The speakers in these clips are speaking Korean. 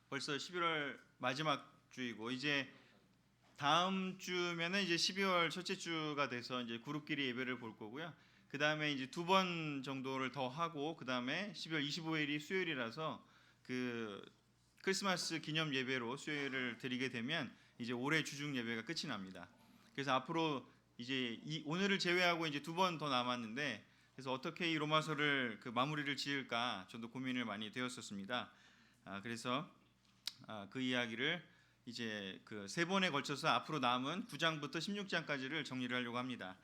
벌써 11월 마지막 주이고 이제 다음 주면은 이제 12월 첫째 주가 돼서 이제 그룹끼리 예배를 볼 거고요. 그 다음에 이제 두 번 정도를 더 하고 그 다음에 12월 25일이 수요일이라서 그 크리스마스 기념 예배로 수요일을 드리게 되면 이제 올해 주중 예배가 끝이 납니다. 그래서 앞으로 이제 오늘을 제외하고 이제 두 번 더 남았는데 그래서 어떻게 이 로마서를 그 마무리를 지을까 저도 고민을 많이 되었었습니다. 그래서 그 이야기를 이제 그 세 번에 걸쳐서 앞으로 남은 9장부터 16장까지를 정리를 하려고 합니다.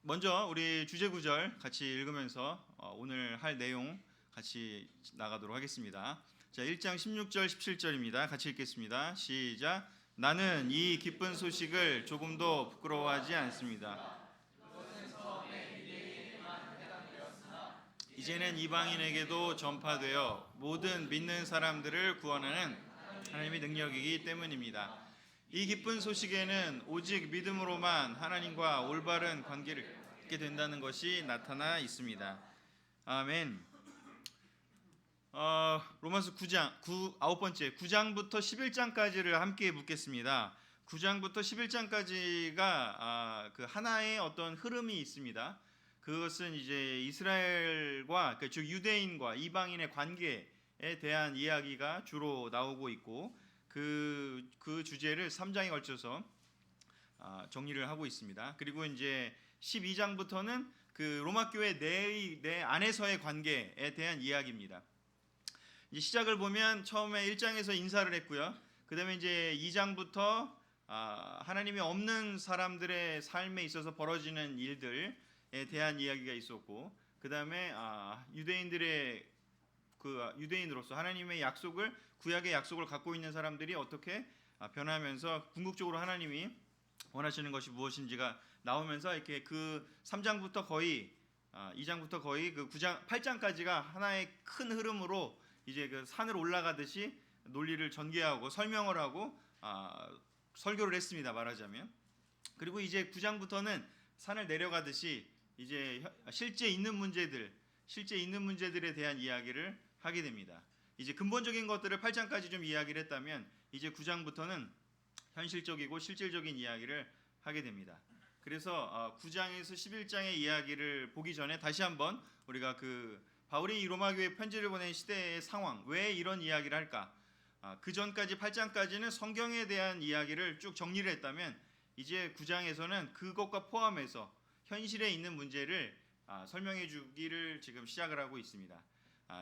먼저 우리 주제 구절 같이 읽으면서 오늘 할 내용 같이 나가도록 하겠습니다. 자, 1장 16절 17절입니다. 같이 읽겠습니다. 시작. 나는 이 기쁜 소식을 조금도 부끄러워하지 않습니다. 이제는 이방인에게도 전파되어 모든 믿는 사람들을 구원하는 하나님의 능력이기 때문입니다. 이 기쁜 소식에는 오직 믿음으로만 하나님과 올바른 관계를 갖게 된다는 것이 나타나 있습니다. 아멘. 로마서 9장, 9장부터 11장까지를 함께 묻겠습니다. 9장부터 11장까지가 그 하나의 어떤 흐름이 있습니다. 그것은 이제 이스라엘과 즉 유대인과 이방인의 관계에 대한 이야기가 주로 나오고 있고 그 주제를 3장에 걸쳐서 정리를 하고 있습니다. 그리고 이제 12장부터는 그 로마 교회 내 안에서의 관계에 대한 이야기입니다. 이제 시작을 보면 처음에 1장에서 인사를 했고요. 그다음에 이제 2장부터 하나님이 없는 사람들의 삶에 있어서 벌어지는 일들에 대한 이야기가 있었고, 그다음에 유대인들의 그 유대인으로서 하나님의 약속을 구약의 약속을 갖고 있는 사람들이 어떻게 변하면서 궁극적으로 하나님이 원하시는 것이 무엇인지가 나오면서 이렇게 그 3장부터 거의 2장부터 거의 그 9장 8장까지가 하나의 큰 흐름으로 이제 그 산을 올라가듯이 논리를 전개하고 설명을 하고 설교를 했습니다. 말하자면. 그리고 이제 9장부터는 산을 내려가듯이 이제 실제 있는 문제들에 대한 이야기를 하게 됩니다. 이제 근본적인 것들을 8장까지 좀 이야기를 했다면 이제 9장부터는 현실적이고 실질적인 이야기를 하게 됩니다. 그래서 9장에서 11장의 이야기를 보기 전에 다시 한번 우리가 그 바울이 이 로마 교회에 편지를 보낸 시대의 상황, 왜 이런 이야기를 할까? 그 전까지 8장까지는 성경에 대한 이야기를 쭉 정리를 했다면 이제 9장에서는 그것과 포함해서 현실에 있는 문제를 설명해 주기를 지금 시작을 하고 있습니다.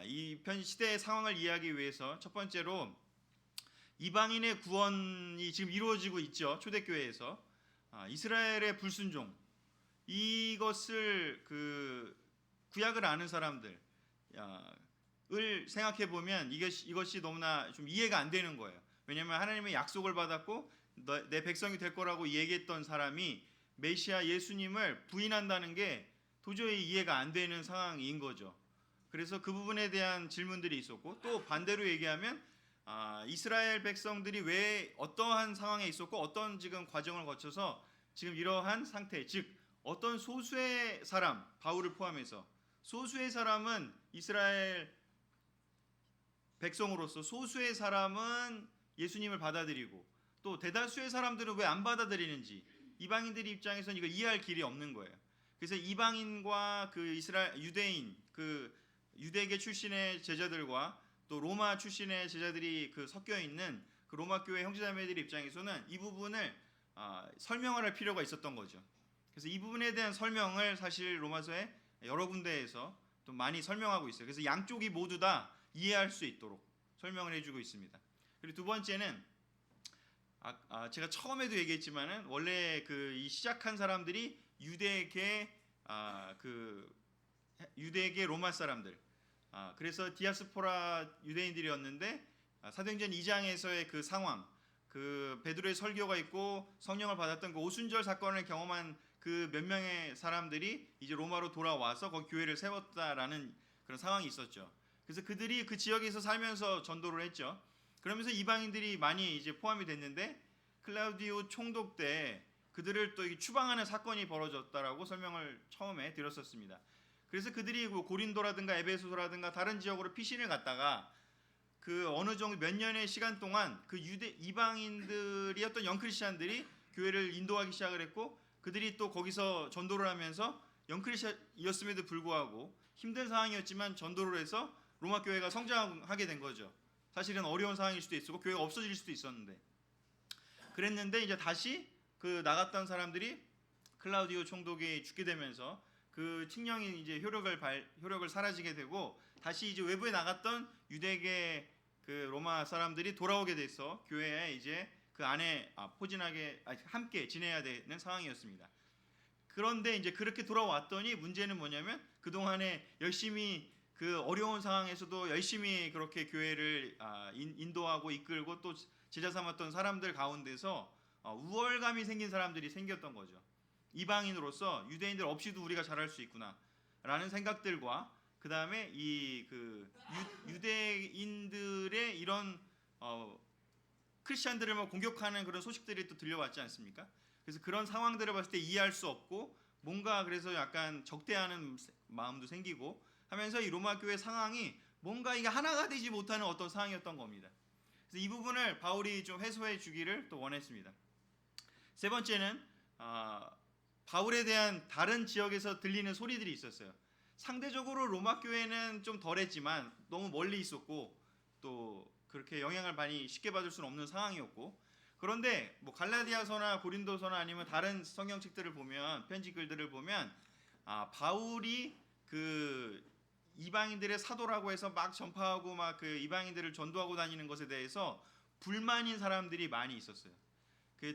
이 시대의 상황을 이해하기 위해서 첫 번째로 이방인의 구원이 지금 이루어지고 있죠. 초대교회에서 이스라엘의 불순종, 이것을 그 구약을 아는 사람들을 생각해 보면 이것이 너무나 좀 이해가 안 되는 거예요. 왜냐하면 하나님의 약속을 받았고 내 백성이 될 거라고 얘기했던 사람이 메시아 예수님을 부인한다는 게 도저히 이해가 안 되는 상황인 거죠. 그래서 그 부분에 대한 질문들이 있었고, 또 반대로 얘기하면 이스라엘 백성들이 왜 어떠한 상황에 있었고 어떤 지금 과정을 거쳐서 지금 이러한 상태, 즉 어떤 소수의 사람, 바울을 포함해서 소수의 사람은 이스라엘 백성으로서 소수의 사람은 예수님을 받아들이고 또 대다수의 사람들은 왜 안 받아들이는지 이방인들 입장에서는 이거 이해할 길이 없는 거예요. 그래서 이방인과 그 이스라엘 유대인, 그 유대계 출신의 제자들과 또 로마 출신의 제자들이 그 섞여 있는 그 로마 교회 형제자매들 입장에서는 이 부분을 설명을 할 필요가 있었던 거죠. 그래서 이 부분에 대한 설명을 사실 로마서의 여러 군데에서 또 많이 설명하고 있어요. 그래서 양쪽이 모두 다 이해할 수 있도록 설명을 해주고 있습니다. 그리고 두 번째는 제가 처음에도 얘기했지만은 원래 이 시작한 사람들이 유대계 로마 사람들, 그래서 디아스포라 유대인들이었는데 사도행전 2장에서의 그 상황, 그 베드로의 설교가 있고 성령을 받았던 그 오순절 사건을 경험한 그 몇 명의 사람들이 이제 로마로 돌아와서 거기 교회를 세웠다라는 그런 상황이 있었죠. 그래서 그들이 그 지역에서 살면서 전도를 했죠. 그러면서 이방인들이 많이 이제 포함이 됐는데 클라우디오 총독 때 그들을 또 추방하는 사건이 벌어졌다라고 설명을 처음에 드렸었습니다. 그래서 그들이 고린도라든가 에베소라든가 다른 지역으로 피신을 갔다가 그 어느 정도 몇 년의 시간 동안 그 유대 이방인들이었던 영크리스찬들이 교회를 인도하기 시작을 했고, 그들이 또 거기서 전도를 하면서 영크리스찬이었음에도 불구하고 힘든 상황이었지만 전도를 해서 로마 교회가 성장하게 된 거죠. 사실은 어려운 상황일 수도 있었고 교회가 없어질 수도 있었는데, 그랬는데 이제 다시 그 나갔던 사람들이 클라우디오 총독이 죽게 되면서 그 칙령이 이제 효력을 사라지게 되고, 다시 이제 외부에 나갔던 유대계 그 로마 사람들이 돌아오게 돼서 교회에 이제 그 안에 포진하게 함께 지내야 되는 상황이었습니다. 그런데 이제 그렇게 돌아왔더니 문제는 뭐냐면, 그 동안에 열심히 그 어려운 상황에서도 열심히 그렇게 교회를 인도하고 이끌고 또 제자 삼았던 사람들 가운데서 우월감이 생긴 사람들이 생겼던 거죠. 이방인으로서 유대인들 없이도 우리가 잘할 수 있구나라는 생각들과, 그 다음에 이 그 유대인들의 이런 크리스천들을 뭐 공격하는 그런 소식들이 또 들려왔지 않습니까? 그래서 그런 상황들을 봤을 때 이해할 수 없고 뭔가 그래서 약간 적대하는 마음도 생기고 하면서 이 로마 교회 상황이 뭔가 이게 하나가 되지 못하는 어떤 상황이었던 겁니다. 그래서 이 부분을 바울이 좀 해소해 주기를 또 원했습니다. 세 번째는 바울에 대한 다른 지역에서 들리는 소리들이 있었어요. 상대적으로 로마 교회는 좀 덜했지만 너무 멀리 있었고 또 그렇게 영향을 많이 쉽게 받을 수는 없는 상황이었고, 그런데 뭐 갈라디아서나 고린도서나 아니면 다른 성경책들을 보면, 편지글들을 보면 바울이 그 이방인들의 사도라고 해서 막 전파하고 막 그 이방인들을 전도하고 다니는 것에 대해서 불만인 사람들이 많이 있었어요.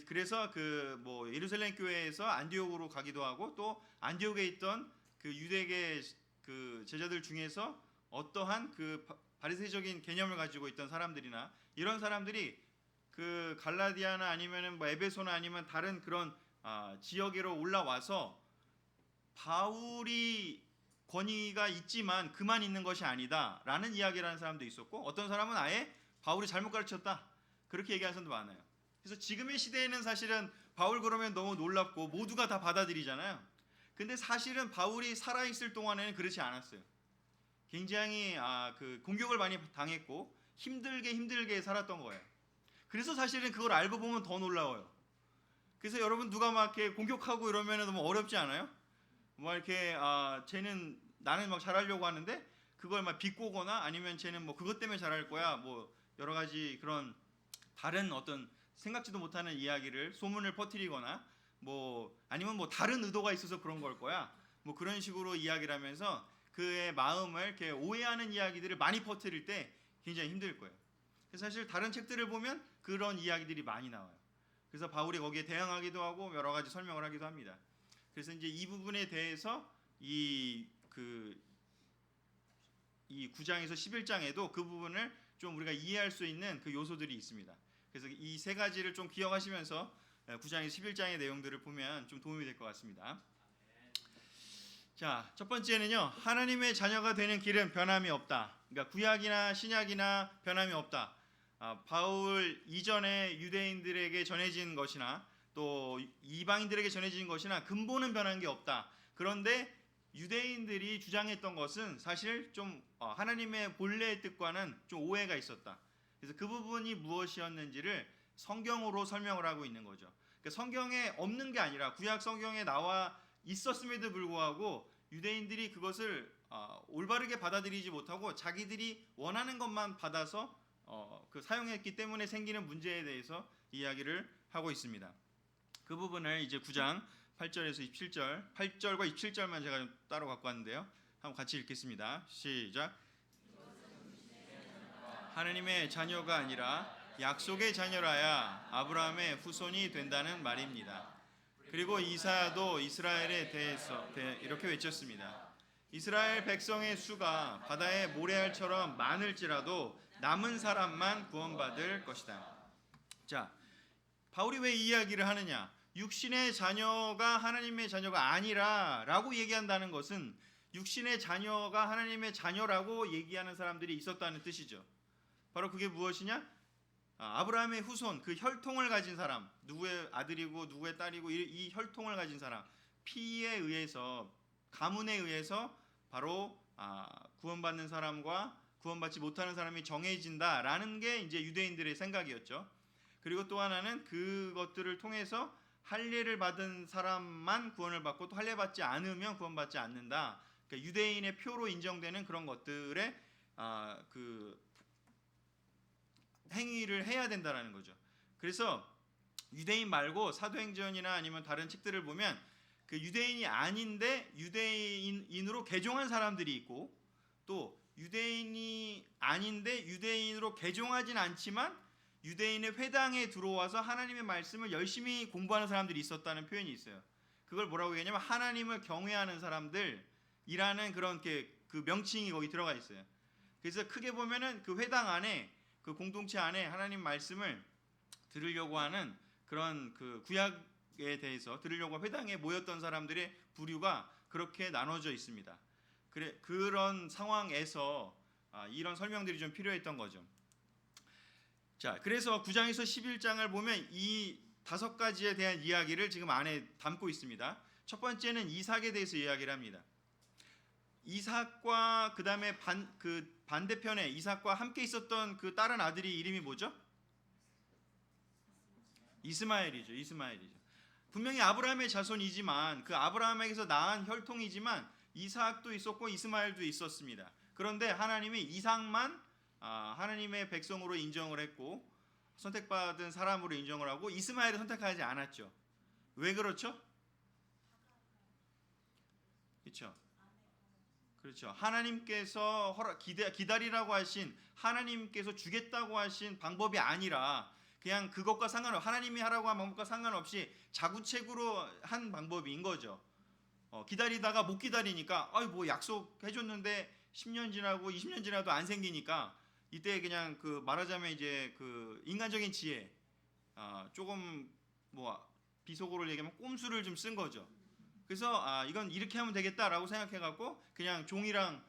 그래서 그 뭐 예루살렘 교회에서 안디옥으로 가기도 하고, 또 안디옥에 있던 그 유대계 그 제자들 중에서 어떠한 그 바리새적인 개념을 가지고 있던 사람들이나 이런 사람들이 그 갈라디아나 아니면은 뭐 에베소나 아니면 다른 그런 지역으로 올라와서 바울이 권위가 있지만 그만 있는 것이 아니다라는 이야기를 하는 사람도 있었고, 어떤 사람은 아예 바울이 잘못 가르쳤다 그렇게 얘기하는 사람도 많아요. 그래서 지금의 시대에는 사실은 바울 그러면 너무 놀랍고 모두가 다 받아들이잖아요. 근데 사실은 바울이 살아있을 동안에는 그렇지 않았어요. 굉장히 그 공격을 많이 당했고 힘들게 살았던 거예요. 그래서 사실은 그걸 알고 보면 더 놀라워요. 그래서 여러분 누가 막 이렇게 공격하고 이러면 너무 어렵지 않아요? 뭐 이렇게 쟤는 나는 막 잘하려고 하는데 그걸 막 비꼬거나 아니면 쟤는 뭐 그것 때문에 잘할 거야, 뭐 여러 가지 그런 다른 어떤 생각지도 못하는 이야기를 소문을 퍼뜨리거나 뭐 아니면 뭐 다른 의도가 있어서 그런 걸 거야, 뭐 그런 식으로 이야기를 하면서 그의 마음을 이렇게 오해하는 이야기들을 많이 퍼뜨릴 때 굉장히 힘들 거예요. 그래서 사실 다른 책들을 보면 그런 이야기들이 많이 나와요. 그래서 바울이 거기에 대항하기도 하고 여러 가지 설명을 하기도 합니다. 그래서 이제 이 부분에 대해서 이 9장에서 11장에도 그 부분을 좀 우리가 이해할 수 있는 그 요소들이 있습니다. 그래서 이 세 가지를 좀 기억하시면서 9장에서 11장의 내용들을 보면 좀 도움이 될 것 같습니다. 자, 첫 번째는요, 하나님의 자녀가 되는 길은 변함이 없다. 그러니까 구약이나 신약이나 변함이 없다. 바울 이전에 유대인들에게 전해진 것이나 또 이방인들에게 전해진 것이나 근본은 변한 게 없다. 그런데 유대인들이 주장했던 것은 사실 좀 하나님의 본래의 뜻과는 좀 오해가 있었다. 그래서 그 부분이 무엇이었는지를 성경으로 설명을 하고 있는 거죠. 그러니까 성경에 없는 게 아니라 구약 성경에 나와 있었음에도 불구하고 유대인들이 그것을 올바르게 받아들이지 못하고 자기들이 원하는 것만 받아서 그 사용했기 때문에 생기는 문제에 대해서 이야기를 하고 있습니다. 그 부분을 이제 9장 8절에서 27절, 8절과 27절만 제가 좀 따로 갖고 왔는데요. 한번 같이 읽겠습니다. 시작. 하나님의 자녀가 아니라 약속의 자녀라야 아브라함의 후손이 된다는 말입니다. 그리고 이사야도 이스라엘에 대해서 이렇게 외쳤습니다. 이스라엘 백성의 수가 바다의 모래알처럼 많을지라도 남은 사람만 구원받을 것이다. 자, 바울이 왜 이 이야기를 하느냐? 육신의 자녀가 하나님의 자녀가 아니라 라고 얘기한다는 것은 육신의 자녀가 하나님의 자녀라고 얘기하는 사람들이 있었다는 뜻이죠. 바로 그게 무엇이냐? 아브라함의 후손, 그 혈통을 가진 사람, 누구의 아들이고 누구의 딸이고 이 혈통을 가진 사람, 피에 의해서, 가문에 의해서 바로 구원받는 사람과 구원받지 못하는 사람이 정해진다라는 게 이제 유대인들의 생각이었죠. 그리고 또 하나는 그것들을 통해서 할례를 받은 사람만 구원을 받고 또 할례 받지 않으면 구원받지 않는다. 그러니까 유대인의 표로 인정되는 그런 것들의 그 행위를 해야 된다라는 거죠. 그래서 유대인 말고 사도행전이나 아니면 다른 책들을 보면 그 유대인이 아닌데 유대인으로 개종한 사람들이 있고, 또 유대인이 아닌데 유대인으로 개종하진 않지만 유대인의 회당에 들어와서 하나님의 말씀을 열심히 공부하는 사람들이 있었다는 표현이 있어요. 그걸 뭐라고 얘기하냐면 하나님을 경외하는 사람들이라는 그런 그 명칭이 거기 들어가 있어요. 그래서 크게 보면은 그 회당 안에, 그 공동체 안에 하나님 말씀을 들으려고 하는 그런 그 구약에 대해서 들으려고 회당에 모였던 사람들의 부류가 그렇게 나눠져 있습니다. 그런 상황에서 이런 설명들이 좀 필요했던 거죠. 자, 그래서 9장에서 11장을 보면 이 5가지에 대한 이야기를 지금 안에 담고 있습니다. 첫 번째는 이삭에 대해서 이야기를 합니다. 이삭과 그 다음에 반대편에 이삭과 함께 있었던 그 다른 아들이 이름이 뭐죠? 이스마엘이죠. 분명히 아브라함의 자손이지만 그 아브라함에게서 낳은 혈통이지만 이삭도 있었고 이스마엘도 있었습니다. 그런데 하나님이 이삭만 하나님의 백성으로 인정을 했고 선택받은 사람으로 인정을 하고 이스마엘을 선택하지 않았죠. 왜 그렇죠? 그렇죠. 하나님께서 기다리라고 하신, 하나님께서 주겠다고 하신 방법이 아니라 그냥 그것과 상관없이, 하나님이 하라고 한 방법과 상관없이 자구책으로 한 방법인 거죠. 기다리다가 못 기다리니까 뭐 약속해줬는데 10년 지나고 20년 지나도 안 생기니까 이때 그냥 그 말하자면 이제 그 인간적인 지혜, 조금 뭐 비속어로 얘기하면 꼼수를 좀 쓴 거죠. 그래서 이건 이렇게 하면 되겠다라고 생각해갖고 그냥 종이랑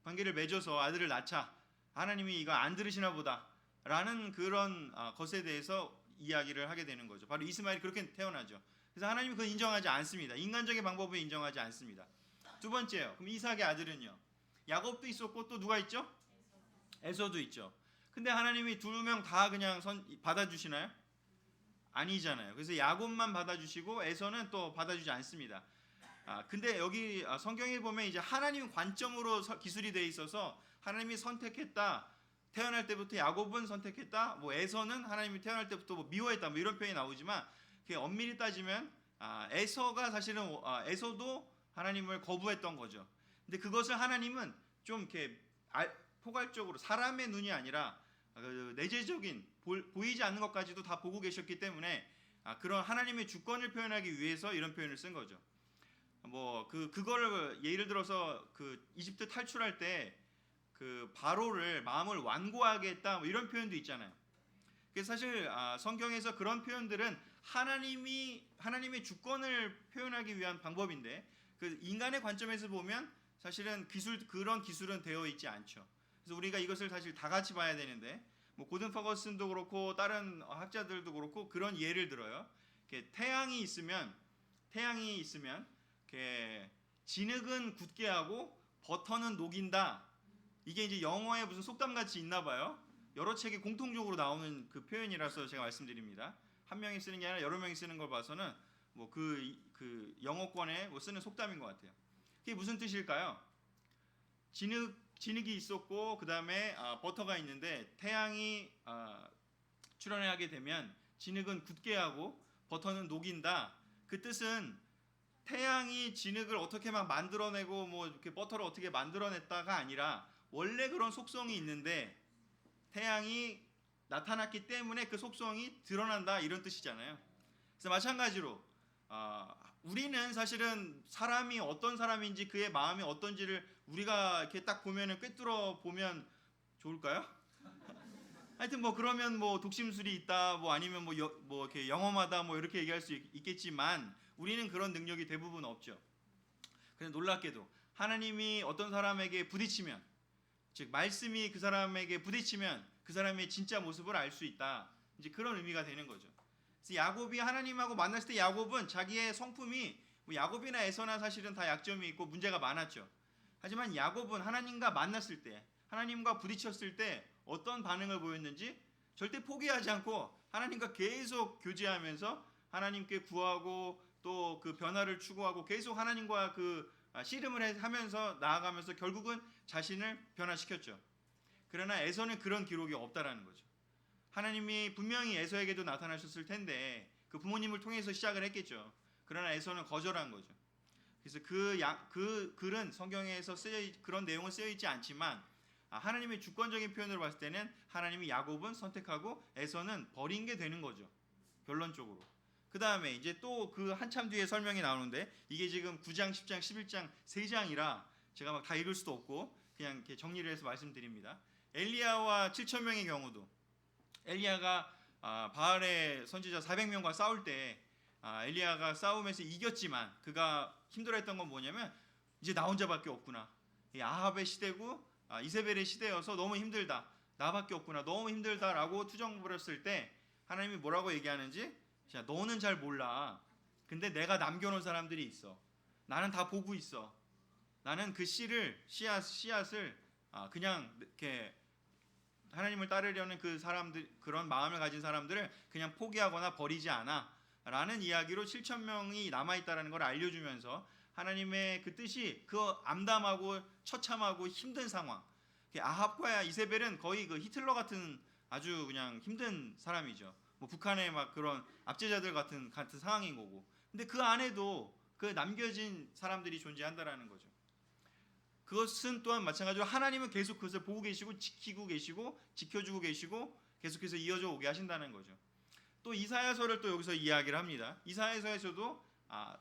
관계를 맺어서 아들을 낳자. 하나님이 이거 안 들으시나 보다라는 그런 것에 대해서 이야기를 하게 되는 거죠. 바로 이스마엘이 그렇게 태어나죠. 그래서 하나님은 그걸 인정하지 않습니다. 인간적인 방법을 인정하지 않습니다. 두 번째요. 그럼 이삭의 아들은요. 야곱도 있었고 또 누가 있죠? 에서도 있죠. 근데 하나님이 2명 다 그냥 받아주시나요? 아니잖아요. 그래서 야곱만 받아주시고 에서는 또 받아주지 않습니다. 근데 여기 성경에 보면 이제 하나님 관점으로 기술이 돼 있어서 하나님이 선택했다. 태어날 때부터 야곱은 선택했다. 뭐 에서는 하나님이 태어날 때부터 뭐 미워했다. 뭐 이런 표현이 나오지만 엄밀히 따지면 에서가 사실은 에서도 하나님을 거부했던 거죠. 근데 그것을 하나님은 좀 이렇게 포괄적으로 사람의 눈이 아니라 내재적인 보이지 않는 것까지도 다 보고 계셨기 때문에 그런 하나님의 주권을 표현하기 위해서 이런 표현을 쓴 거죠. 뭐 그거를 예를 들어서 그 이집트 탈출할 때 그 바로를 마음을 완고하게 했다 뭐 이런 표현도 있잖아요. 그래서 사실 성경에서 그런 표현들은 하나님의 주권을 표현하기 위한 방법인데 그 인간의 관점에서 보면 사실은 그런 기술은 되어 있지 않죠. 그래서 우리가 이것을 사실 다 같이 봐야 되는데 뭐 고든 퍼거슨도 그렇고 다른 학자들도 그렇고 그런 예를 들어요. 태양이 있으면 진흙은 굳게 하고 버터는 녹인다. 이게 이제 영어에 무슨 속담 같이 있나 봐요. 여러 책에 공통적으로 나오는 그 표현이라서 제가 말씀드립니다. 한 명이 쓰는 게 아니라 여러 명이 쓰는 걸 봐서는 뭐 그 영어권에 뭐 쓰는 속담인 것 같아요. 그게 무슨 뜻일까요? 진흙이 있었고 그 다음에 버터가 있는데 태양이 출현하게 되면 진흙은 굳게 하고 버터는 녹인다. 그 뜻은 태양이 진흙을 어떻게 막 만들어내고 뭐 이렇게 버터를 어떻게 만들어냈다가 아니라 원래 그런 속성이 있는데 태양이 나타났기 때문에 그 속성이 드러난다 이런 뜻이잖아요. 그래서 마찬가지로 우리는 사실은 사람이 어떤 사람인지 그의 마음이 어떤지를 우리가 이렇게 딱 보면은 꿰뚫어 보면 좋을까요? 하여튼 뭐 그러면 뭐 독심술이 있다 뭐 아니면 뭐 이렇게 영험하다 뭐 이렇게 얘기할 수 있겠지만 우리는 그런 능력이 대부분 없죠. 그런데 놀랍게도 하나님이 어떤 사람에게 부딪히면 즉 말씀이 그 사람에게 부딪히면 그 사람의 진짜 모습을 알 수 있다. 이제 그런 의미가 되는 거죠. 그래서 야곱이 하나님하고 만났을 때 야곱은 자기의 성품이 뭐 야곱이나 에서나 사실은 다 약점이 있고 문제가 많았죠. 하지만 야곱은 하나님과 만났을 때, 하나님과 부딪혔을 때 어떤 반응을 보였는지 절대 포기하지 않고 하나님과 계속 교제하면서 하나님께 구하고 또 그 변화를 추구하고 계속 하나님과 그 씨름을 하면서 나아가면서 결국은 자신을 변화시켰죠. 그러나 에서는 그런 기록이 없다라는 거죠. 하나님이 분명히 에서에게도 나타나셨을 텐데 그 부모님을 통해서 시작을 했겠죠. 그러나 에서는 거절한 거죠. 그래서 그 글은 성경에서 그런 내용은 쓰여 있지 않지만 하나님의 주권적인 표현으로 봤을 때는 하나님이 야곱은 선택하고 에서는 버린 게 되는 거죠. 결론적으로. 그 다음에 이제 또 그 한참 뒤에 설명이 나오는데 이게 지금 9장, 10장, 11장 3장이라 제가 막 다 읽을 수도 없고 그냥 이렇게 정리를 해서 말씀드립니다. 엘리야와 7천 명의 경우도 엘리야가 바알의 선지자 400명과 싸울 때 엘리야가 싸움에서 이겼지만 그가 힘들어했던 건 뭐냐면 이제 나 혼자밖에 없구나. 아합의 시대고 이세벨의 시대여서 너무 힘들다. 나밖에 없구나. 너무 힘들다라고 투정 부렸을 때 하나님이 뭐라고 얘기하는지 자, 너는 잘 몰라. 근데 내가 남겨놓은 사람들이 있어. 나는 다 보고 있어. 나는 그 씨앗을 그냥 이렇게 하나님을 따르려는 그 사람들 그런 마음을 가진 사람들을 그냥 포기하거나 버리지 않아라는 이야기로 7천 명이 남아 있다라는 걸 알려주면서 하나님의 그 뜻이 그 암담하고 처참하고 힘든 상황. 아합과 이세벨은 거의 그 히틀러 같은 아주 그냥 힘든 사람이죠. 뭐 북한의 막 그런 압제자들 같은 상황인 거고. 근데 그 안에도 그 남겨진 사람들이 존재한다라는 거죠. 그것은 또한 마찬가지로 하나님은 계속 그것을 보고 계시고 지키고 계시고 지켜주고 계시고 계속해서 이어져 오게 하신다는 거죠. 또 이사야서를 또 여기서 이야기를 합니다. 이사야서에서도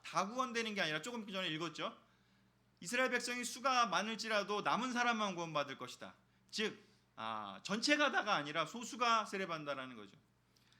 다 구원되는 게 아니라 조금 전에 읽었죠. 이스라엘 백성이 수가 많을지라도 남은 사람만 구원받을 것이다. 즉 전체가 다가 아니라 소수가 세례받는다라는 거죠.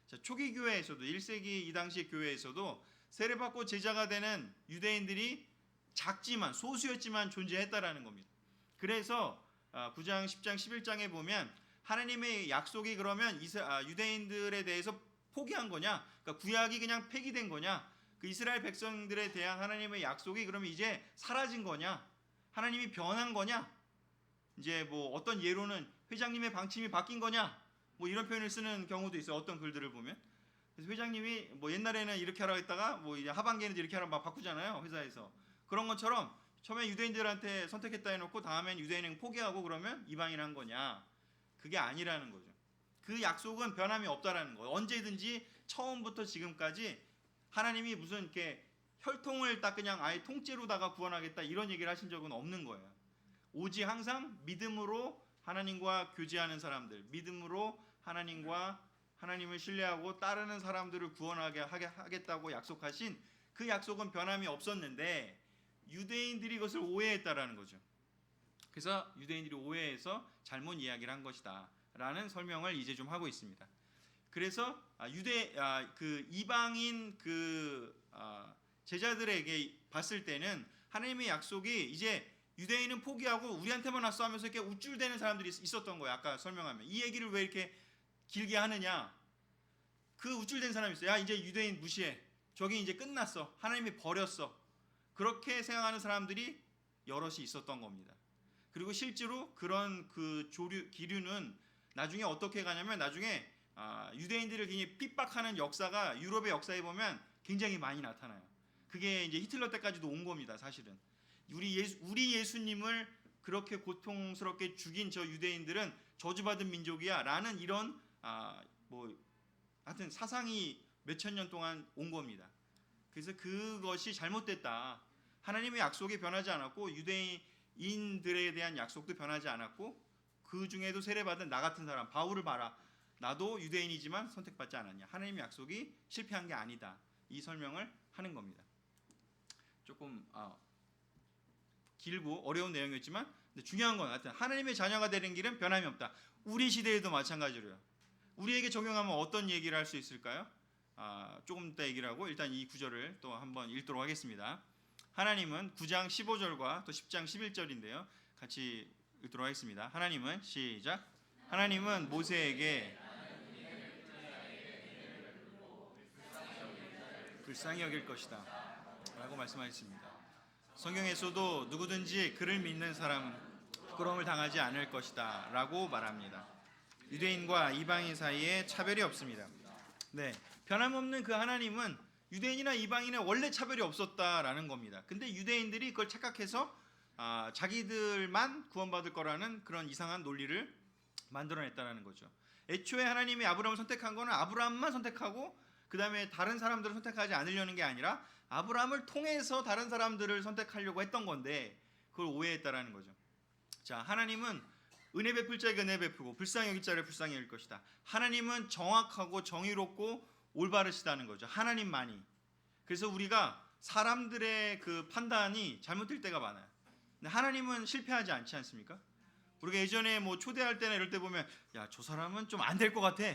자, 초기 교회에서도 1세기 이 당시 교회에서도 세례받고 제자가 되는 유대인들이 작지만 소수였지만 존재했다라는 겁니다. 그래서 9장, 10장, 11장에 보면 하나님의 약속이 그러면 유대인들에 대해서 포기한 거냐? 그러니까 구약이 그냥 폐기된 거냐? 그 이스라엘 백성들에 대한 하나님의 약속이 그러면 이제 사라진 거냐? 하나님이 변한 거냐? 이제 뭐 어떤 예로는 회장님의 방침이 바뀐 거냐? 뭐 이런 표현을 쓰는 경우도 있어요. 어떤 글들을 보면. 그래서 회장님이 뭐 옛날에는 이렇게 하라고 했다가 뭐 이제 하반기에는 이렇게 하라고 막 바꾸잖아요. 회사에서. 그런 것처럼 처음에 유대인들한테 선택했다 해놓고 다음엔 유대인은 포기하고 그러면 이방인 한 거냐? 그게 아니라는 거죠. 그 약속은 변함이 없다라는 거예요. 언제든지 처음부터 지금까지 하나님이 무슨 이렇게 혈통을 딱 그냥 아예 통째로다가 구원하겠다 이런 얘기를 하신 적은 없는 거예요. 오직 항상 믿음으로 하나님과 교제하는 사람들, 믿음으로 하나님을 신뢰하고 따르는 사람들을 구원하게 하겠다고 약속하신 그 약속은 변함이 없었는데 유대인들이 그것을 오해했다라는 거죠. 그래서 유대인들이 오해해서 잘못 이야기를 한 것이다 라는 설명을 이제 좀 하고 있습니다. 그래서 그 이방인 제자들에게 봤을 때는 하나님의 약속이 이제 유대인은 포기하고 우리한테만 왔어 하면서 이렇게 우쭐대는 사람들이 있었던 거예요. 아까 설명하면 이 얘기를 왜 이렇게 길게 하느냐? 그 우쭐댄 사람이 있어요. 야 이제 유대인 무시해. 저기 이제 끝났어. 하나님이 버렸어. 그렇게 생각하는 사람들이 여럿이 있었던 겁니다. 그리고 실제로 그런 그 기류는 나중에 어떻게 가냐면 나중에 유대인들을 굉장히 핍박하는 역사가 유럽의 역사에 보면 굉장히 많이 나타나요. 그게 이제 히틀러 때까지도 온 겁니다. 사실은 우리 예수님을 그렇게 고통스럽게 죽인 저 유대인들은 저주받은 민족이야라는 이런 하여튼 사상이 몇천 년 동안 온 겁니다. 그래서 그것이 잘못됐다. 하나님의 약속이 변하지 않았고 유대인들에 대한 약속도 변하지 않았고 그 중에도 세례받은 나 같은 사람 바울을 봐라. 나도 유대인이지만 선택받지 않았냐. 하나님의 약속이 실패한 게 아니다. 이 설명을 하는 겁니다. 조금 길고 어려운 내용이었지만 근데 중요한 건 하여튼 하나님의 자녀가 되는 길은 변함이 없다. 우리 시대에도 마찬가지로요. 우리에게 적용하면 어떤 얘기를 할 수 있을까요? 조금 이따 얘기를 하고 일단 이 구절을 또 한번 읽도록 하겠습니다. 하나님은 9장 15절과 또 10장 11절인데요. 같이 읽도록 하겠습니다. 하나님은 시작. 하나님은 모세에게 불쌍히 여길 것이다 라고 말씀하셨습니다. 성경에서도 누구든지 그를 믿는 사람은 부끄러움을 당하지 않을 것이다 라고 말합니다. 유대인과 이방인 사이에 차별이 없습니다. 네, 변함없는 그 하나님은 유대인이나 이방인에 원래 차별이 없었다라는 겁니다. 근데 유대인들이 그걸 착각해서 자기들만 구원받을 거라는 그런 이상한 논리를 만들어냈다는 거죠. 애초에 하나님이 아브라함을 선택한 거는 아브라함만 선택하고 그 다음에 다른 사람들을 선택하지 않으려는 게 아니라 아브라함을 통해서 다른 사람들을 선택하려고 했던 건데 그걸 오해했다라는 거죠. 자, 하나님은 은혜 베풀 자에게 은혜 베푸고 불쌍히 여길 자를 불쌍히 여길 것이다. 하나님은 정확하고 정의롭고 올바르시다는 거죠. 하나님만이. 그래서 우리가 사람들의 그 판단이 잘못될 때가 많아요. 근데 하나님은 실패하지 않지 않습니까? 우리가 예전에 뭐 초대할 때나 이럴 때 보면 야, 저 사람은 좀 안 될 것 같아.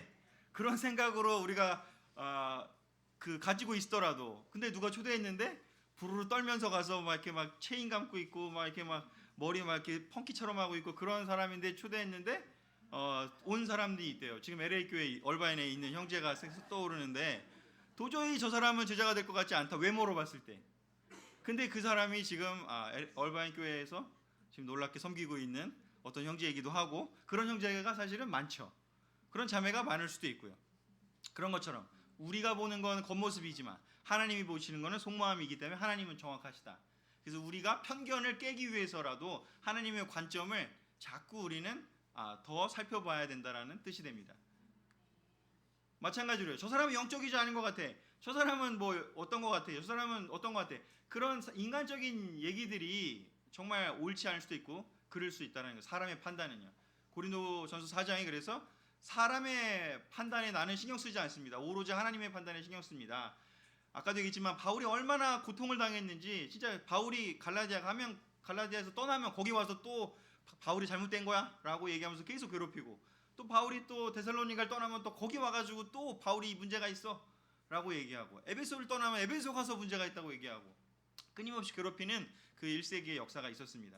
그런 생각으로 우리가 가지고 있더라도 근데 누가 초대했는데 부르르 떨면서 가서 막 이렇게 막 체인 감고 있고 막 이렇게 막 머리 막 이렇게 펑키처럼 하고 있고 그런 사람인데 초대했는데 온 사람들이 있대요. 지금 LA 교회 얼바인에 있는 형제가 떠오르는데 도저히 저 사람은 제자가 될 것 같지 않다. 외모로 봤을 때. 근데 그 사람이 지금 얼바인 교회에서 지금 놀랍게 섬기고 있는 어떤 형제이기도 하고 그런 형제가 사실은 많죠. 그런 자매가 많을 수도 있고요. 그런 것처럼 우리가 보는 건 겉모습이지만 하나님이 보시는 것은 속마음이기 때문에 하나님은 정확하시다. 그래서 우리가 편견을 깨기 위해서라도 하나님의 관점을 자꾸 우리는 더 살펴봐야 된다라는 뜻이 됩니다. 마찬가지로요. 저 사람은 영적이지 않은 것 같아. 저 사람은 뭐 어떤 것 같아. 저 사람은 어떤 것 같아. 그런 인간적인 얘기들이 정말 옳지 않을 수도 있고 그럴 수 있다는 거. 사람의 판단은요. 고린도전서 4장이 그래서 사람의 판단에 나는 신경 쓰지 않습니다. 오로지 하나님의 판단에 신경 씁니다. 아까도 얘기했지만 바울이 얼마나 고통을 당했는지 진짜 바울이 갈라디아에서 떠나면 거기 와서 또 바울이 잘못된 거야? 라고 얘기하면서 계속 괴롭히고 또 바울이 또 데살로니가를 떠나면 또 거기 와가지고 또 바울이 문제가 있어 라고 얘기하고 에베소를 떠나면 에베소 가서 문제가 있다고 얘기하고 끊임없이 괴롭히는 그 1세기의 역사가 있었습니다.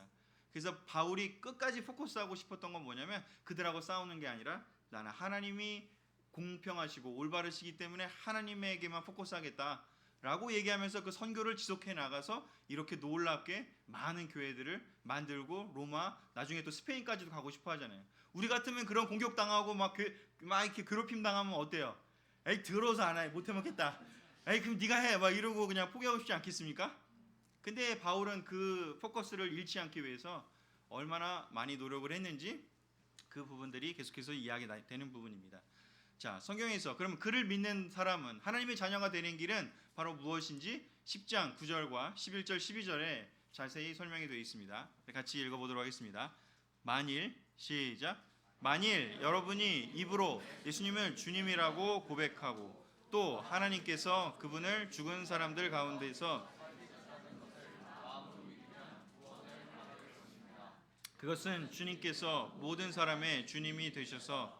그래서 바울이 끝까지 포커스하고 싶었던 건 뭐냐면 그들하고 싸우는 게 아니라 나는 하나님이 공평하시고 올바르시기 때문에 하나님에게만 포커스하겠다라고 얘기하면서 그 선교를 지속해 나가서 이렇게 놀랍게 많은 교회들을 만들고 로마 나중에 또 스페인까지도 가고 싶어 하잖아요. 우리 같으면 그런 공격당하고 막 이렇게 괴롭힘 당하면 어때요? 에이 들어서 안 해 못해 먹겠다. 에이 그럼 네가 해 막 이러고 그냥 포기하고 싶지 않겠습니까? 근데 바울은 그 포커스를 잃지 않기 위해서 얼마나 많이 노력을 했는지 그 부분들이 계속해서 이야기가 되는 부분입니다. 자, 성경에서 그럼 그를 믿는 사람은 하나님의 자녀가 되는 길은 바로 무엇인지 10장 9절과 11절 12절에 자세히 설명이 되어 있습니다. 같이 읽어보도록 하겠습니다. 시작. 만일 여러분이 입으로 예수님을 주님이라고 고백하고 또 하나님께서 그분을 죽은 사람들 가운데서 그것은 주님께서 모든 사람의 주님이 되셔서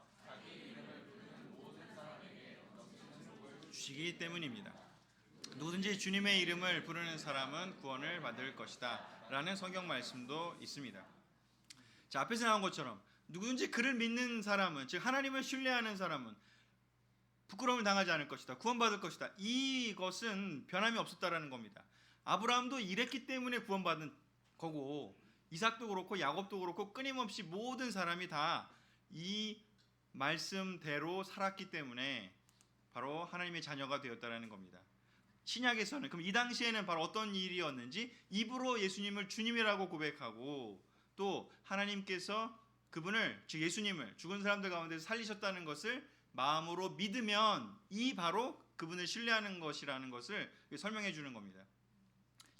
주시기 때문입니다. 누구든지 주님의 이름을 부르는 사람은 구원을 받을 것이다 라는 성경 말씀도 있습니다. 자, 앞에서 나온 것처럼 누구든지 그를 믿는 사람은 즉 하나님을 신뢰하는 사람은 부끄러움을 당하지 않을 것이다. 구원받을 것이다. 이것은 변함이 없었다라는 겁니다. 아브라함도 이랬기 때문에 구원받은 거고 이삭도 그렇고 야곱도 그렇고 끊임없이 모든 사람이 다 이 말씀대로 살았기 때문에 바로 하나님의 자녀가 되었다라는 겁니다. 신약에서는 그럼 이 당시에는 바로 어떤 일이었는지 입으로 예수님을 주님이라고 고백하고 또 하나님께서 그분을 즉 예수님을 죽은 사람들 가운데서 살리셨다는 것을 마음으로 믿으면 이 바로 그분을 신뢰하는 것이라는 것을 설명해 주는 겁니다.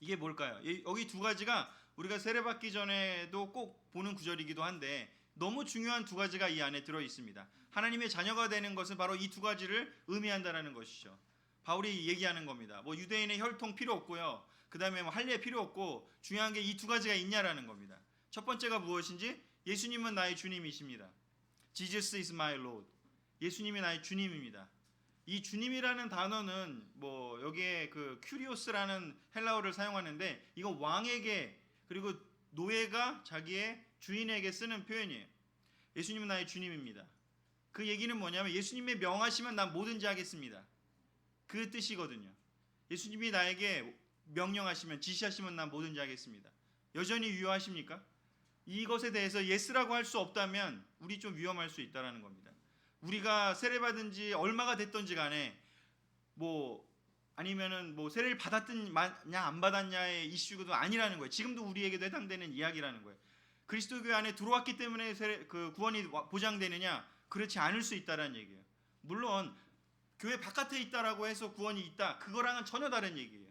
이게 뭘까요? 여기 두 가지가 우리가 세례받기 전에도 꼭 보는 구절이기도 한데 너무 중요한 두 가지가 이 안에 들어 있습니다. 하나님의 자녀가 되는 것은 바로 이 두 가지를 의미한다라는 것이죠. 바울이 얘기하는 겁니다. 뭐 유대인의 혈통 필요 없고요. 그 다음에 뭐 할례 필요 없고 중요한 게 이 두 가지가 있냐라는 겁니다. 첫 번째가 무엇인지 예수님은 나의 주님이십니다. Jesus is my Lord. 예수님이 나의 주님입니다. 이 주님이라는 단어는 뭐 여기에 그 큐리오스라는 헬라어를 사용하는데 이건 왕에게 그리고 노예가 자기의 주인에게 쓰는 표현이에요. 예수님은 나의 주님입니다. 그 얘기는 뭐냐면 예수님의 명하시면 난 뭐든지 하겠습니다. 그 뜻이거든요. 예수님이 나에게 명령하시면 지시하시면 난 뭐든지 하겠습니다. 여전히 유효하십니까? 이것에 대해서 예스라고 할 수 없다면 우리 좀 위험할 수 있다라는 겁니다. 우리가 세례받은 지 얼마가 됐던지 간에 뭐 아니면은 뭐 세례를 받았냐 안 받았냐의 이슈도 아니라는 거예요. 지금도 우리에게도 해당되는 이야기라는 거예요. 그리스도교 안에 들어왔기 때문에 그 구원이 보장되느냐? 그렇지 않을 수 있다라는 얘기예요. 물론 교회 바깥에 있다라고 해서 구원이 있다. 그거랑은 전혀 다른 얘기예요.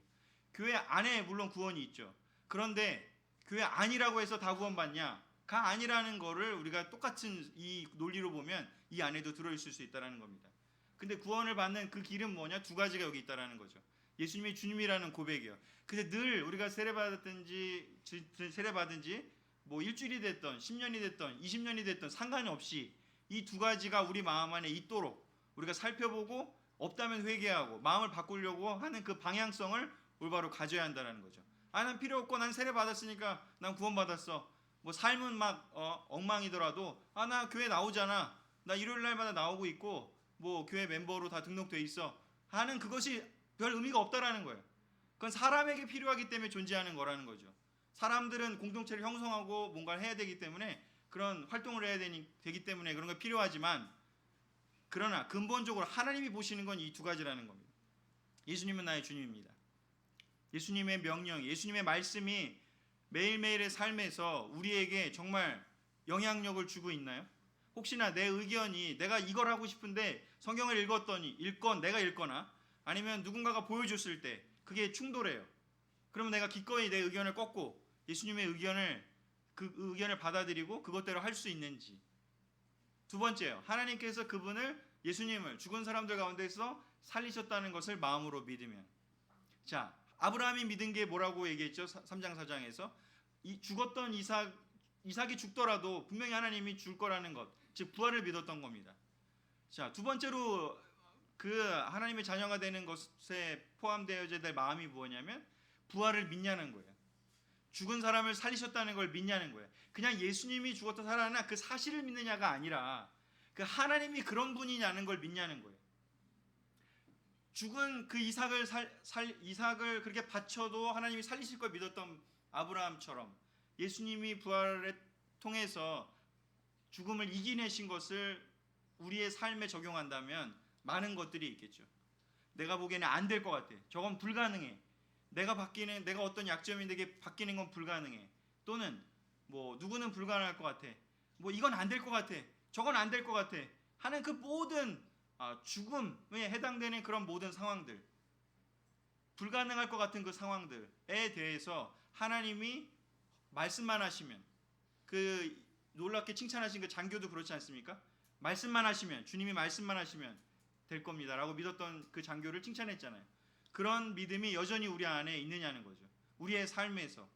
교회 안에 물론 구원이 있죠. 그런데 교회 아니라고 해서 다 구원받냐? 가 아니라는 거를 우리가 똑같은 이 논리로 보면 이 안에도 들어있을 수 있다는 겁니다. 근데 구원을 받는 그 길은 뭐냐? 두 가지가 여기 있다는 거죠. 예수님이 주님이라는 고백이요. 근데 늘 우리가 세례받은 지 뭐 일주일이 됐던 10년이 됐던 20년이 됐던 상관없이 이 두 가지가 우리 마음 안에 있도록 우리가 살펴보고 없다면 회개하고 마음을 바꾸려고 하는 그 방향성을 올바로 가져야 한다는 거죠. 난 필요 없고 난 세례 받았으니까 난 구원 받았어. 뭐 삶은 막 엉망이더라도 나 교회 나오잖아. 나 일요일 날마다 나오고 있고 뭐 교회 멤버로 다 등록돼 있어. 하는 그것이 별 의미가 없다라는 거예요. 그건 사람에게 필요하기 때문에 존재하는 거라는 거죠. 사람들은 공동체를 형성하고 뭔가를 해야 되기 때문에 그런 활동을 해야 되기 때문에 그런 거 필요하지만 그러나 근본적으로 하나님이 보시는 건 이 두 가지라는 겁니다. 예수님은 나의 주님입니다. 예수님의 명령, 예수님의 말씀이 매일매일의 삶에서 우리에게 정말 영향력을 주고 있나요? 혹시나 내 의견이 내가 이걸 하고 싶은데 성경을 내가 읽거나 아니면 누군가가 보여줬을 때 그게 충돌해요. 그러면 내가 기꺼이 내 의견을 꺾고 예수님의 그 의견을 받아들이고 그것대로 할 수 있는지. 두 번째요. 하나님께서 예수님을 죽은 사람들 가운데서 살리셨다는 것을 마음으로 믿으면. 자, 아브라함이 믿은 게 뭐라고 얘기했죠? 3장 4장에서 죽었던 이삭이 죽더라도 분명히 하나님이 줄 거라는 것, 즉 부활을 믿었던 겁니다. 자, 두 번째로 그 하나님의 자녀가 되는 것에 포함되어야 될 마음이 뭐냐면 부활을 믿냐는 거예요. 죽은 사람을 살리셨다는 걸 믿냐는 거예요. 그냥 예수님이 죽었다 살아나 그 사실을 믿느냐가 아니라 그 하나님이 그런 분이냐는 걸 믿냐는 거예요. 죽은 그 이삭을 그렇게 바쳐도 하나님이 살리실 걸 믿었던 아브라함처럼 예수님이 부활을 통해서 죽음을 이겨내신 것을 우리의 삶에 적용한다면 많은 것들이 있겠죠. 내가 보기에는 안 될 것 같아. 저건 불가능해. 내가 어떤 약점인데 이게 바뀌는 건 불가능해. 또는 뭐 누구는 불가능할 것 같아. 뭐 이건 안 될 것 같아. 저건 안 될 것 같아. 하는 그 모든 죽음에 해당되는 그런 모든 상황들, 불가능할 것 같은 그 상황들에 대해서 하나님이 말씀만 하시면, 그 놀랍게 칭찬하신 그 장교도 그렇지 않습니까? 말씀만 하시면, 주님이 말씀만 하시면 될 겁니다 라고 믿었던 그 장교를 칭찬했잖아요. 그런 믿음이 여전히 우리 안에 있느냐는 거죠. 우리의 삶에서,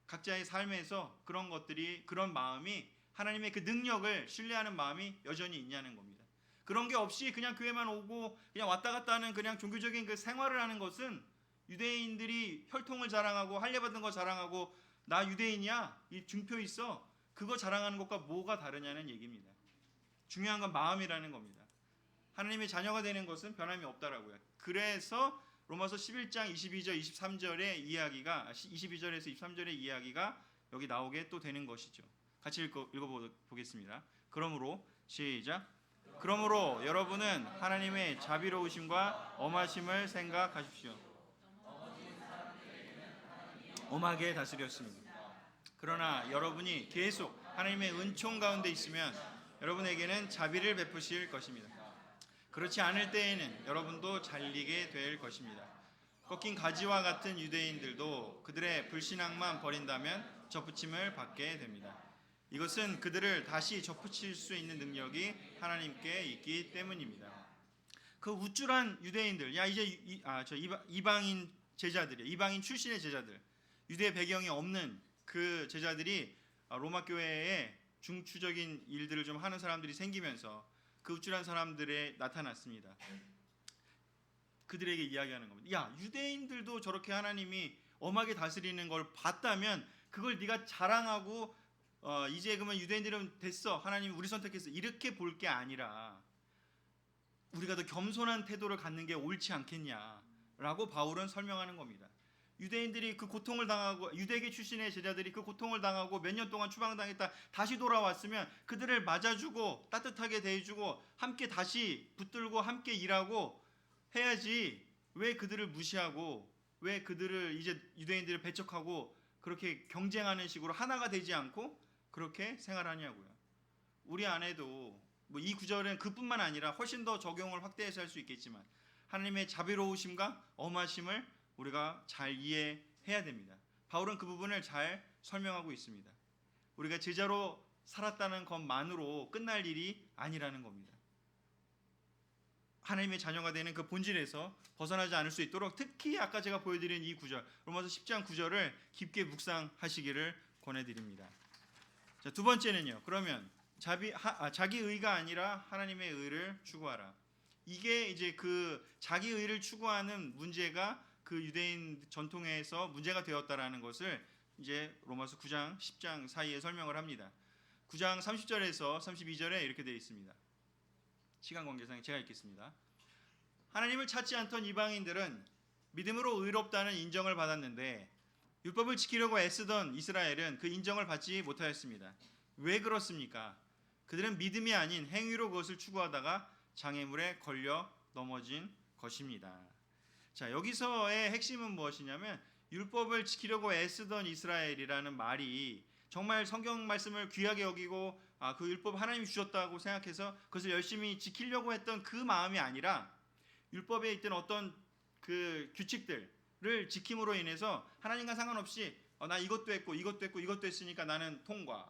각자의 삶에서 그런 마음이, 하나님의 그 능력을 신뢰하는 마음이 여전히 있냐는 겁니다. 그런 게 없이 그냥 교회만 오고 그냥 왔다 갔다 하는 그냥 종교적인 그 생활을 하는 것은, 유대인들이 혈통을 자랑하고 할례받은 거 자랑하고 나 유대인이야, 이 증표 있어, 그거 자랑하는 것과 뭐가 다르냐는 얘기입니다. 중요한 건 마음이라는 겁니다. 하나님의 자녀가 되는 것은 변함이 없다라고요. 그래서 로마서 11장 22절 23절의 이야기가, 22절에서 23절의 이야기가 여기 나오게 또 되는 것이죠. 같이 읽어보겠습니다. 그러므로 시작. 그러므로 여러분은 하나님의 자비로우심과 엄하심을 생각하십시오. 엄하게 다스렸습니다. 그러나 여러분이 계속 하나님의 은총 가운데 있으면 여러분에게는 자비를 베푸실 것입니다. 그렇지 않을 때에는 여러분도 잘리게 될 것입니다. 꺾인 가지와 같은 유대인들도 그들의 불신앙만 버린다면 접붙임을 받게 됩니다. 이것은 그들을 다시 접붙일 수 있는 능력이 하나님께 있기 때문입니다. 그 우쭐한 유대인들, 이방인 제자들이에요. 이방인 출신의 제자들, 유대 배경이 없는 그 제자들이 로마 교회에 중추적인 일들을 좀 하는 사람들이 생기면서 그 우쭐한 사람들에 나타났습니다. 그들에게 이야기하는 겁니다. 야, 유대인들도 저렇게 하나님이 엄하게 다스리는 걸 봤다면 그걸 네가 자랑하고 이제 그러면 유대인들은 됐어, 하나님 우리 선택했어, 이렇게 볼 게 아니라 우리가 더 겸손한 태도를 갖는 게 옳지 않겠냐라고 바울은 설명하는 겁니다. 유대인들이 그 고통을 당하고 유대계 출신의 제자들이 그 고통을 당하고 몇 년 동안 추방당했다 다시 돌아왔으면 그들을 맞아주고 따뜻하게 대해주고 함께 다시 붙들고 함께 일하고 해야지 왜 그들을 무시하고 왜 그들을 이제 유대인들을 배척하고 그렇게 경쟁하는 식으로 하나가 되지 않고 그렇게 생활하냐고요. 우리 안에도 뭐 이 구절은 그뿐만 아니라 훨씬 더 적용을 확대해서 할 수 있겠지만 하나님의 자비로우심과 엄하심을 우리가 잘 이해해야 됩니다. 바울은 그 부분을 잘 설명하고 있습니다. 우리가 제자로 살았다는 것만으로 끝날 일이 아니라는 겁니다. 하나님의 자녀가 되는 그 본질에서 벗어나지 않을 수 있도록 특히 아까 제가 보여드린 이 구절 로마서 10장 9절을 깊게 묵상하시기를 권해드립니다. 자, 두 번째는요. 그러면 자기 의가 아니라 하나님의 의를 추구하라. 이게 이제 그 자기 의를 추구하는 문제가 그 유대인 전통에서 문제가 되었다라는 것을 이제 로마서 9장 10장 사이에 설명을 합니다. 9장 30절에서 32절에 이렇게 되어 있습니다. 시간 관계상 제가 읽겠습니다. 하나님을 찾지 않던 이방인들은 믿음으로 의롭다는 인정을 받았는데 율법을 지키려고 애쓰던 이스라엘은 그 인정을 받지 못하였습니다. 왜 그렇습니까? 그들은 믿음이 아닌 행위로 그것을 추구하다가 장애물에 걸려 넘어진 것입니다. 자, 여기서의 핵심은 무엇이냐면 율법을 지키려고 애쓰던 이스라엘이라는 말이 정말 성경 말씀을 귀하게 여기고 그 율법 하나님이 주셨다고 생각해서 그것을 열심히 지키려고 했던 그 마음이 아니라 율법에 있던 어떤 그 규칙들을 지킴으로 인해서 하나님과 상관없이 나 이것도 했고 이것도 했고 이것도 했으니까 나는 통과,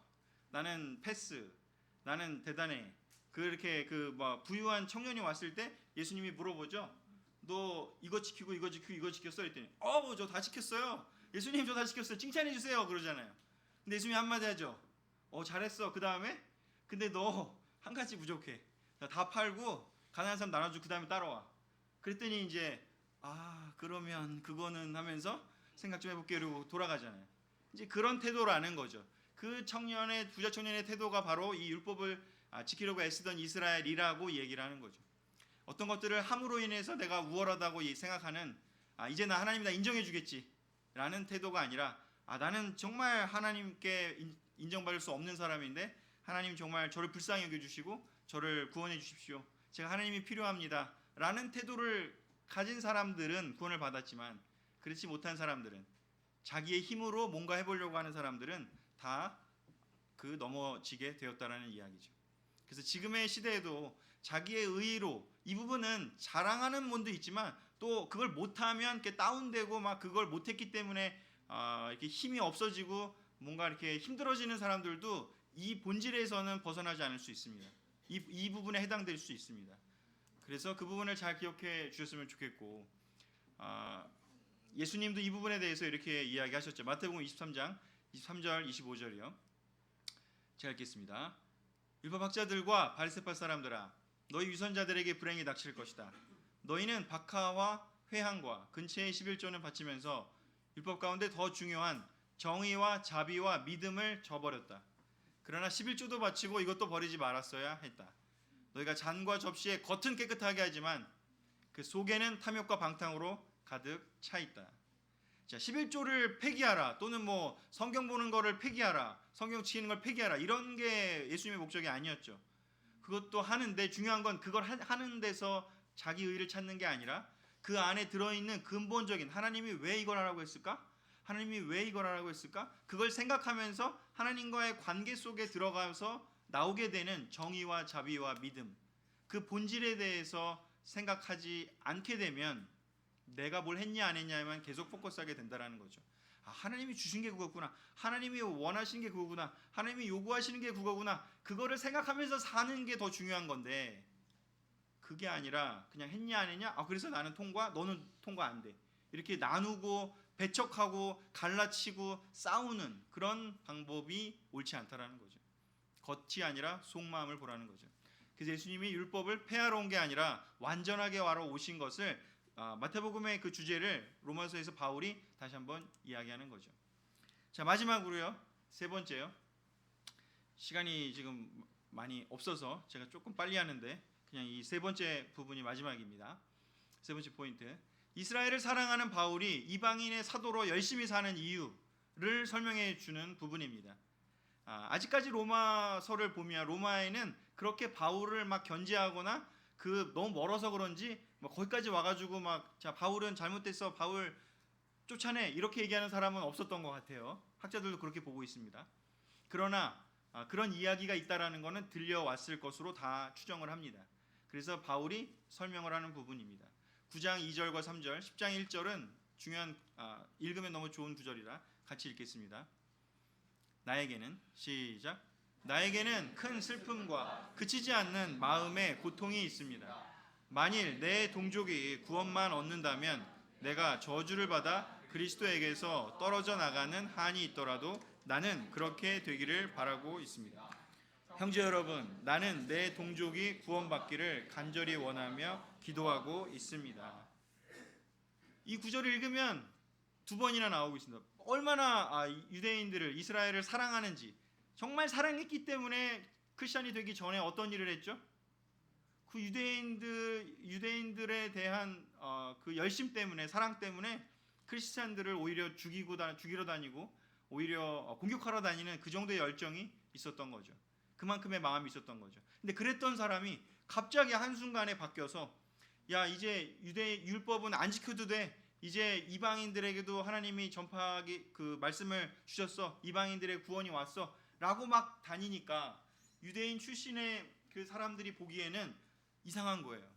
나는 패스, 나는 대단해. 그렇게 그 뭐 부유한 청년이 왔을 때 예수님이 물어보죠. 너 이거 지키고 이거 지키고 이거 지켰어? 했더니 저 다 지켰어요. 예수님 저 다 지켰어요. 칭찬해 주세요. 그러잖아요. 근데 예수님이 한마디 하죠. 잘했어. 그 다음에 근데 너 한 가지 부족해. 다 팔고 가난한 사람 나눠주고 그 다음에 따라와. 그랬더니 이제 그러면 그거는 하면서 생각 좀 해볼게 이러고 돌아가잖아요. 이제 그런 태도라는 거죠. 그 부자 청년의 태도가 바로 이 율법을 지키려고 애쓰던 이스라엘이라고 얘기를 하는 거죠. 어떤 것들을 함으로 인해서 내가 우월하다고 생각하는 이제 나 하나님이 나 인정해 주겠지 라는 태도가 아니라 나는 정말 하나님께 인정받을 수 없는 사람인데 하나님 정말 저를 불쌍히 여겨주시고 저를 구원해 주십시오. 제가 하나님이 필요합니다 라는 태도를 가진 사람들은 구원을 받았지만 그렇지 못한 사람들은 자기의 힘으로 뭔가 해보려고 하는 사람들은 다 그 넘어지게 되었다라는 이야기죠. 그래서 지금의 시대에도 자기의 의로 이 부분은 자랑하는 분도 있지만 또 그걸 못하면 이렇게 다운되고 막 그걸 못했기 때문에 이렇게 힘이 없어지고 뭔가 이렇게 힘들어지는 사람들도 이 본질에서는 벗어나지 않을 수 있습니다. 이 부분에 해당될 수 있습니다. 그래서 그 부분을 잘 기억해 주셨으면 좋겠고 예수님도 이 부분에 대해서 이렇게 이야기하셨죠. 마태복음 23장 23절 25절이요. 제가 읽겠습니다. 율법학자들과 바리새파 사람들아 너희 위선자들에게 불행이 닥칠 것이다. 너희는 박하와 회향과 근처의 11조는 바치면서 율법 가운데 더 중요한 정의와 자비와 믿음을 저버렸다. 그러나 11조도 바치고 이것도 버리지 말았어야 했다. 너희가 잔과 접시의 겉은 깨끗하게 하지만 그 속에는 탐욕과 방탕으로 가득 차 있다. 자, 11조를 폐기하라 또는 뭐 성경 보는 거를 폐기하라, 성경 지키는 걸 폐기하라 이런 게 예수님의 목적이 아니었죠. 그것도 하는데 중요한 건 그걸 하는 데서 자기 의를 찾는 게 아니라 그 안에 들어있는 근본적인 하나님이 왜 이걸 하라고 했을까? 하나님이 왜 이걸 하라고 했을까? 그걸 생각하면서 하나님과의 관계 속에 들어가서 나오게 되는 정의와 자비와 믿음, 그 본질에 대해서 생각하지 않게 되면 내가 뭘 했냐 안 했냐에만 계속 포커스하게 된다는 거죠. 하나님이 주신 게 그거구나, 하나님이 원하시는 게 그거구나, 하나님이 요구하시는 게 그거구나, 그거를 생각하면서 사는 게 더 중요한 건데 그게 아니라 그냥 했냐 안 했냐, 그래서 나는 통과, 너는 통과 안 돼, 이렇게 나누고 배척하고 갈라치고 싸우는 그런 방법이 옳지 않다라는 거죠. 겉이 아니라 속마음을 보라는 거죠. 그래서 예수님이 율법을 폐하러 온 게 아니라 완전하게 와러 오신 것을 마태복음의 그 주제를 로마서에서 바울이 다시 한번 이야기하는 거죠. 자, 마지막으로요, 세 번째요. 시간이 지금 많이 없어서 제가 조금 빨리 하는데 그냥 이 세 번째 부분이 마지막입니다. 세 번째 포인트. 이스라엘을 사랑하는 바울이 이방인의 사도로 열심히 사는 이유를 설명해 주는 부분입니다. 아직까지 로마서를 보면 로마에는 그렇게 바울을 막 견제하거나 너무 멀어서 그런지 거기까지 와가지고 자 바울은 잘못됐어, 바울 쫓아내, 이렇게 얘기하는 사람은 없었던 것 같아요. 학자들도 그렇게 보고 있습니다. 그러나 그런 이야기가 있다라는 것은 들려왔을 것으로 다 추정을 합니다. 그래서 바울이 설명을 하는 부분입니다. 9장 2절과 3절, 10장 1절은 중요한 읽으면 너무 좋은 구절이라 같이 읽겠습니다. 나에게는 시작. 나에게는 큰 슬픔과 그치지 않는 마음의 고통이 있습니다. 만일 내 동족이 구원만 얻는다면 내가 저주를 받아 그리스도에게서 떨어져 나가는 한이 있더라도 나는 그렇게 되기를 바라고 있습니다. 형제 여러분, 나는 내 동족이 구원받기를 간절히 원하며 기도하고 있습니다. 이 구절을 읽으면 두 번이나 나오고 있습니다. 얼마나 유대인들을, 이스라엘을 사랑하는지, 정말 사랑했기 때문에 크리스천이 되기 전에 어떤 일을 했죠? 그 유대인들에 대한 그 열심 때문에, 사랑 때문에 크리스천들을 오히려 죽이러 다니고 오히려 공격하러 다니는 그 정도의 열정이 있었던 거죠. 그만큼의 마음이 있었던 거죠. 근데 그랬던 사람이 갑자기 한순간에 바뀌어서 야, 이제 유대 율법은 안 지켜도 돼. 이제 이방인들에게도 하나님이 전파하기 그 말씀을 주셨어. 이방인들의 구원이 왔어. 라고 막 다니니까 유대인 출신의 그 사람들이 보기에는 이상한 거예요.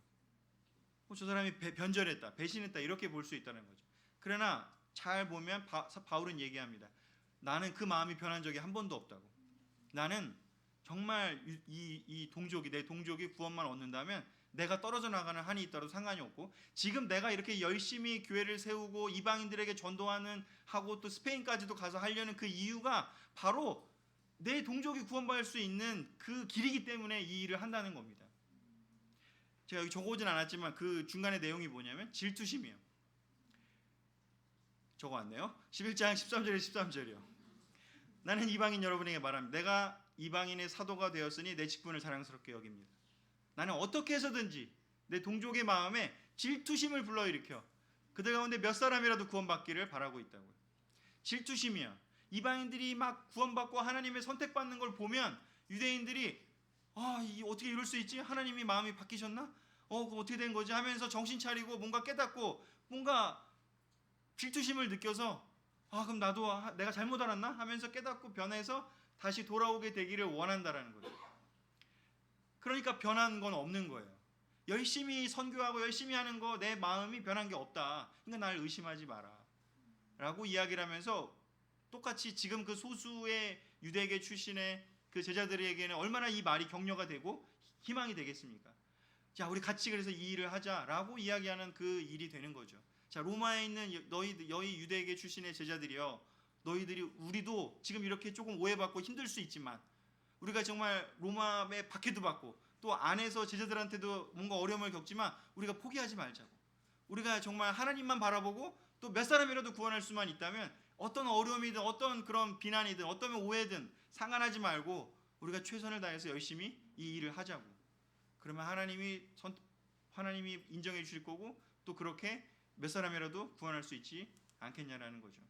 저 사람이 변절했다, 배신했다, 이렇게 볼 수 있다는 거죠. 그러나 잘 보면 바울은 얘기합니다. 나는 그 마음이 변한 적이 한 번도 없다고. 나는 정말 이 동족이, 내 동족이 구원만 얻는다면 내가 떨어져 나가는 한이 있더라도 상관이 없고, 지금 내가 이렇게 열심히 교회를 세우고 이방인들에게 전도하는 하고 또 스페인까지도 가서 하려는 그 이유가 바로 내 동족이 구원받을 수 있는 그 길이기 때문에 이 일을 한다는 겁니다. 제가 여기 적어오진 않았지만 그 중간에 내용이 뭐냐면 질투심이에요. 적어왔네요. 11장 13절에 13절이요. 나는 이방인 여러분에게 말합니다. 내가 이방인의 사도가 되었으니 내 직분을 자랑스럽게 여깁니다. 나는 어떻게 해서든지 내 동족의 마음에 질투심을 불러일으켜 그들 가운데 몇 사람이라도 구원받기를 바라고 있다고요. 질투심이야. 이방인들이 막 구원받고 하나님의 선택받는 걸 보면 유대인들이 어떻게 이럴 수 있지? 하나님이 마음이 바뀌셨나? 그거 어떻게 된 거지? 하면서 정신 차리고 뭔가 깨닫고 뭔가 질투심을 느껴서 그럼 나도 내가 잘못 알았나? 하면서 깨닫고 변해서 다시 돌아오게 되기를 원한다라는 거죠. 그러니까 변한 건 없는 거예요. 열심히 선교하고 열심히 하는 거 내 마음이 변한 게 없다. 그러니까 날 의심하지 마라. 라고 이야기를 하면서 똑같이 지금 그 소수의 유대계 출신의 그 제자들에게는 얼마나 이 말이 격려가 되고 희망이 되겠습니까? 자, 우리 같이 그래서 이 일을 하자라고 이야기하는 그 일이 되는 거죠. 자, 로마에 있는 너희 유대계 출신의 제자들이여, 우리도 지금 이렇게 조금 오해받고 힘들 수 있지만 우리가 정말 로마에 박해도 받고 또 안에서 제자들한테도 뭔가 어려움을 겪지만 우리가 포기하지 말자고. 우리가 정말 하나님만 바라보고 또 몇 사람이라도 구원할 수만 있다면 어떤 어려움이든 어떤 그런 비난이든 어떤 오해든 상관하지 말고 우리가 최선을 다해서 열심히 이 일을 하자고. 그러면 하나님이 인정해 주실 거고 또 그렇게 몇 사람이라도 구원할 수 있지 않겠냐라는 거죠.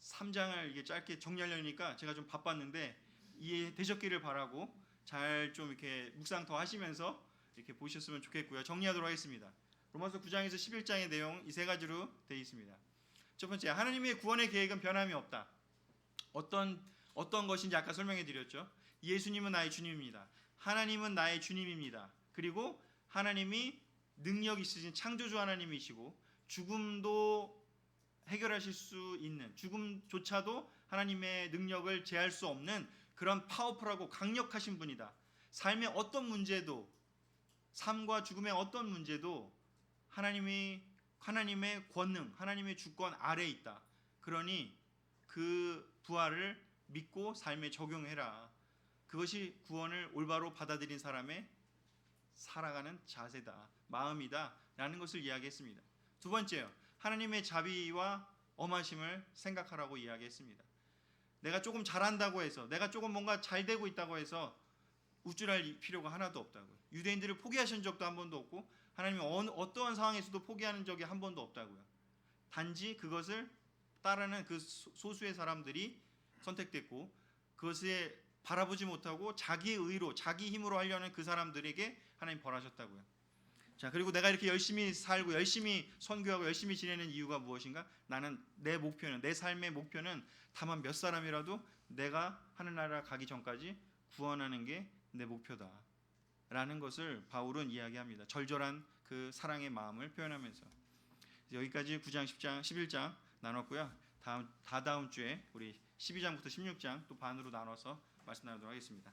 3장을 이게 짧게 정리하려니까 제가 좀 바빴는데 이해되셨기를 바라고 잘 좀 이렇게 묵상 더 하시면서 이렇게 보셨으면 좋겠고요. 정리하도록 하겠습니다. 로마서 9장에서 11장의 내용 이 세 가지로 되어 있습니다. 첫 번째, 하나님의 구원의 계획은 변함이 없다. 어떤 것인지 아까 설명해 드렸죠. 예수님은 나의 주님입니다. 하나님은 나의 주님입니다. 그리고 하나님이 능력 있으신 창조주 하나님이시고 죽음도 해결하실 수 있는, 죽음조차도 하나님의 능력을 제할 수 없는 그런 파워풀하고 강력하신 분이다. 삶의 어떤 문제도, 삶과 죽음의 어떤 문제도 하나님의 권능, 하나님의 주권 아래에 있다. 그러니 그 부활을 믿고 삶에 적용해라. 그것이 구원을 올바로 받아들인 사람의 살아가는 자세다, 마음이다 라는 것을 이야기했습니다. 두 번째요, 하나님의 자비와 엄하심을 생각하라고 이야기했습니다. 내가 조금 잘한다고 해서, 내가 조금 뭔가 잘 되고 있다고 해서 우쭐할 필요가 하나도 없다고요. 유대인들을 포기하신 적도 한 번도 없고 하나님이 어떠한 상황에서도 포기하는 적이 한 번도 없다고요. 단지 그것을 따르는 그 소수의 사람들이 선택됐고 그것에 바라보지 못하고 자기 의로 자기 힘으로 하려는 그 사람들에게 하나님 벌하셨다고요. 자, 그리고 내가 이렇게 열심히 살고 열심히 선교하고 열심히 지내는 이유가 무엇인가? 나는 내 목표는 내 삶의 목표는 다만 몇 사람이라도 내가 하늘나라 가기 전까지 구원하는 게 내 목표다 라는 것을 바울은 이야기합니다. 절절한 그 사랑의 마음을 표현하면서 여기까지 9장, 10장, 11장 나눴고요. 다음 주에 우리 12장부터 16장 또 반으로 나눠서 말씀 나누도록 하겠습니다.